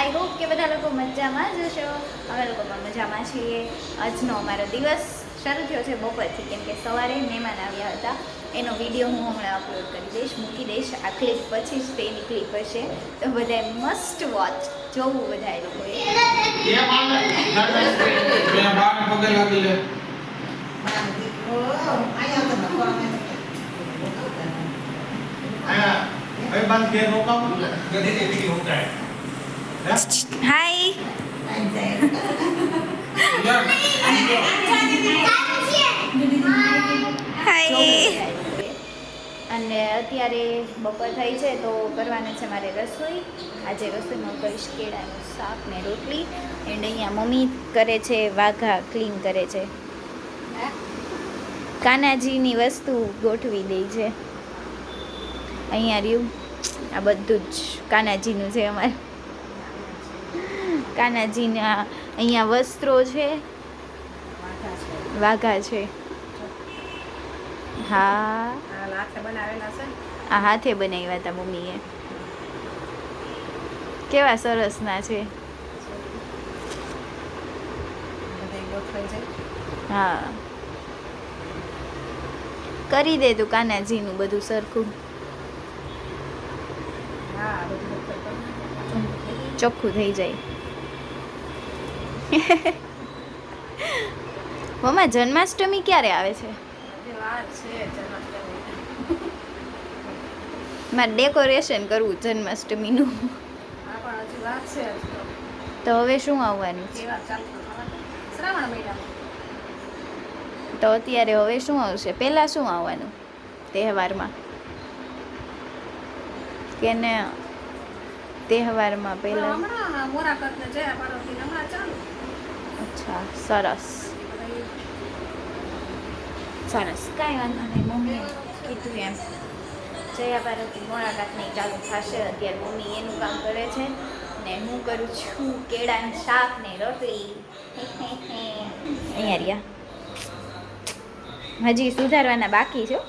I hope કે બધા લોકો મજામાં જ હશો. અમે લોકો પણ મજામાં છીએ. આજનો અમારો દિવસ શરૂ થયો છે બપોરથી, કેમ કે સવારે મહેમાન આવ્યા હતા. એનો વિડીયો હું હમણાં અપલોડ કરી દઈશ, મૂકી દઈશ. આ ક્લિપ પછી જ તેની ક્લિપ હશે, તો બધાએ મસ્ટ વોચ જોવું બધા એ લોકોએ. હાય હાય. અને અત્યારે બપોર થઈ છે તો કરવાનું છે મારે રસોઈ. આજે રસોઈમાં કરીશ કેળાનું શાક ને રોટલી. એન્ડ અહીંયા મમ્મી કરે છે વાઘા ક્લીન કરે છે, કાનાજીની વસ્તુ ગોઠવી દે છે. અહીંયા રહ્યું આ બધું જ કાનાજીનું છે અમારે. કાનાજીના અહીંયા વસ્ત્રો છે, વાઘા છે. હા આ હાથે બનાવ્યા હતા મમ્મીએ. કેવા સરસ ના છે. હા કરી દે તું કાનાજીનું બધું સરખું, ચોખ્ખું થઈ જાય. મમ્મા જન્માષ્ટમી ક્યારે આવે છે? મારે ડેકોરેશન કરવું જન્માષ્ટમીનું. તો હવે શું આવવાનું છે? તો અત્યારે હવે શું આવશે? પહેલાં શું આવવાનું તહેવારમાં? કે ને તહેવારમાં પહેલાં? અચ્છા સરસ સરસ. કાંઈ વાંધો નહીં. મમ્મીએ કીધું એમ જયા પાર્વતી મોરાકાતની ચાલુ થશે. અત્યારે મમ્મી એનું કામ કરે છે ને હું કરું છું કેળાનું શાક ને રોટલી. અહીંયા રહ્યા હજી સુધારવાના બાકી છે.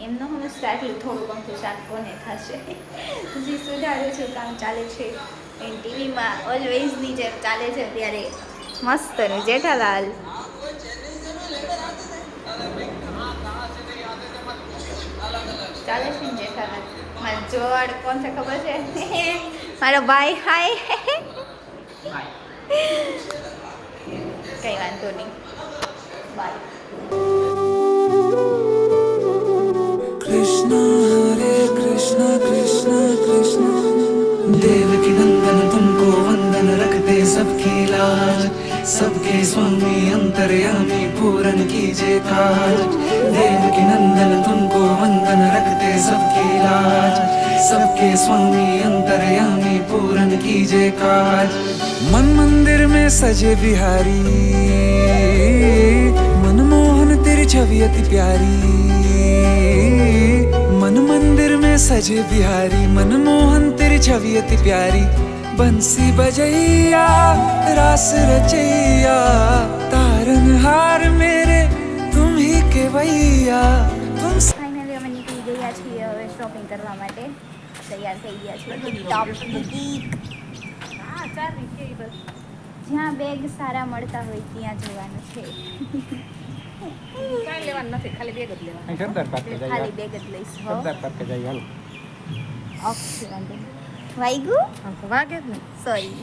એમનો સમજતા એટલું થોડું અમથું શાક કોને થશે. હજી સુધારું છું, કામ ચાલે છે. એન ટીવીમાં ઓલવેઝની જેમ ચાલે છે અત્યારે મસ્તનું જેઠાલાલ. ચાલે છે ને જેઠાલાલ. મારો જોડ કોણ છે ખબર છે? મારો ભાઈ. હાય કઈ વાંધો નહીં. બાય. कृष्ण हरे कृष्ण कृष्ण कृष्ण देवकी नंदन तुमको वंदन रखते सबकी लाज, सबके स्वामी अंतर्यामी पूरन कीजिए काज. देवकी नंदन तुमको वंदन रखते सबकी लाज, सबके स्वामी अंतर्यामी पूरन कीजिए काज. मन मंदिर में सजे बिहारी, मनमोहन तेरी छवि अति प्यारी. मन मंदिर में सजे बिहारी, मनमोहन तेरी छवि अति प्यारी. बंसी बजैया रास रचैया, तारनहार मेरे तुम ही केवैया. तुम ફાઇનલી અમે નીકળી ગયા છીએ હવે શોપિંગ કરવા માટે. તૈયાર થઈ ગયા છીએ. ટોપ બુકીક. હા ચાલી છે બસ. જ્યાં બેગ સારા મળતા હોય ત્યાં જવાનું છે. કાંઈ લેવાનું નથી, ખાલી બેગ જ લેવાનું. ખાલી બેગ જ લઈશ. ઓકે વાંધો નહીં. વાગ્યું? વાગે જ ને. સોરી.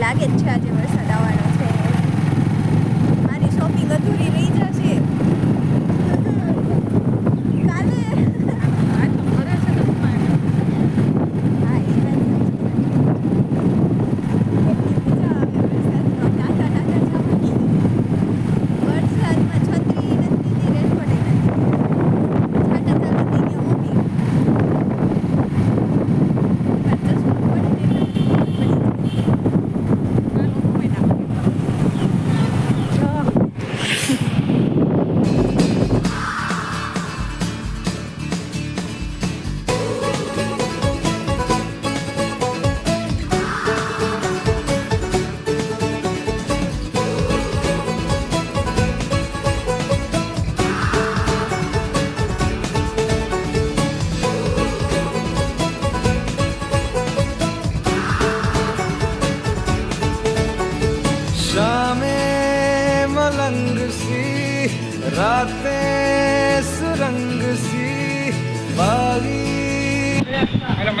લાગે જ છે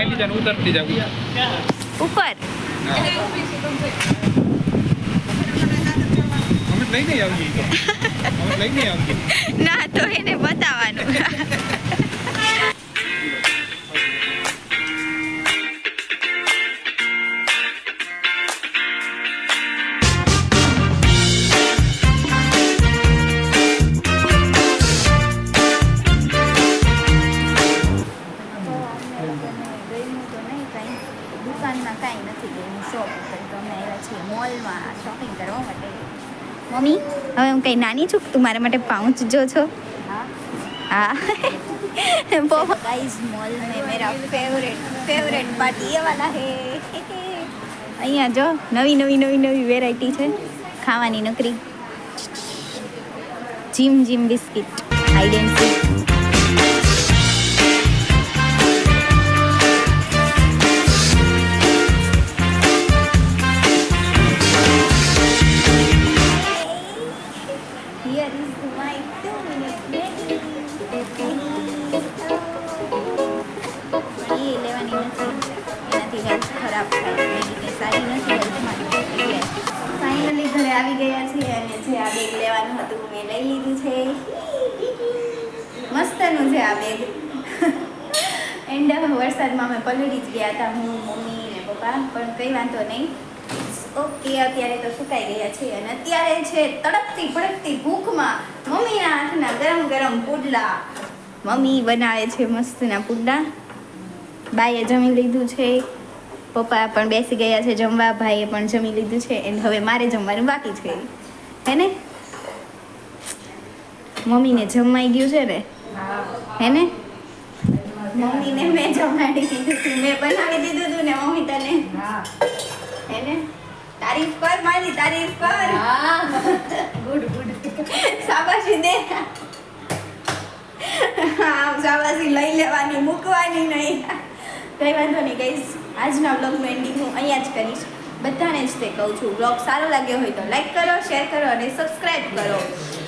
મેલી જાને ઉતરતી જાવ ઉપર અમે લઈ નહીં આવજી તો અમે લઈ નહીં આવજી ના તો એને બતાવવાનું દુકાનમાં કાંઈ નથી ગયું શોપ ઉપર તો અમે આવ્યા છીએ મોલમાં શોપિંગ કરવા માટે મમ્મી હવે હું કંઈ નાની છું તું મારા માટે પાઉચ જો છો हाँ गाइस मॉल में मेरा फेवरेट पार्टी ये वाला है અહીંયા જો નવી વેરાયટી છે ખાવાની નકરી જીમ biscuit hide and seek Here is my 2-minute Maggie. એ લેવાની નથી એનાથી હેલ્થ ખરાબ થાય મેગી કંઈ સારી નથી હેલ્થ માટે એટલે ફાઇનલી ઘરે આવી ગયા છીએ અને જે આ બેગ લેવાનું હતું મેં લઈ લીધું છે મસ્તનું છે આ બેગ એન્ડ વરસાદમાં અમે પલળી જ ગયા હતા હું મમ્મી ને પપ્પા પણ કંઈ વાંધો નહીં ઓકે અત્યારે તો સુકાઈ ગયા છે અને અત્યારે છે તડકતી ભડકતી ભૂખમાં મમ્મીના હાથના ગરમ પુડલા મમ્મી બનાવે છે મસ્તના પુડલા બાઈએ જમી લીધું છે પપ્પા પણ બેસી ગયા છે જમવા ભાઈએ પણ જમી લીધું છે એન્ડ હવે મારે જમવાનું બાકી છે હે ને મમ્મીને જમાઈ ગયું છે ને હે ને મમ્મીને મેં જમાડી દીધું હતું મેં બનાવી દીધું હતું ને મમ્મી તને હે ને તારીફ કર મારી તારીફ કર ગુડ શાબાશી દે હા શાબાશી લઈ લેવાની મૂકવાની નહીં કંઈ વાંધો નહીં ગાઈસ આજના બ્લોગનું એન્ડિંગ હું અહીંયા જ કરીશ બધાને જ તે કહું છું બ્લોગ સારો લાગ્યો હોય તો લાઈક કરો શેર કરો અને સબસ્ક્રાઈબ કરો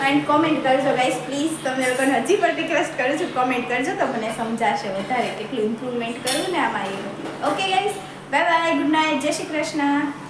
એન્ડ કોમેન્ટ કરજો ગાઈસ પ્લીઝ તમે લોકોને હજી પણ રિક્વેસ્ટ કરું છું કોમેન્ટ કરજો તો મને સમજાશે વધારે કેટલું ઇમ્પ્રુવમેન્ટ કરવું ને આમાં એ okay guys bye bye good night Jai Shri Krishna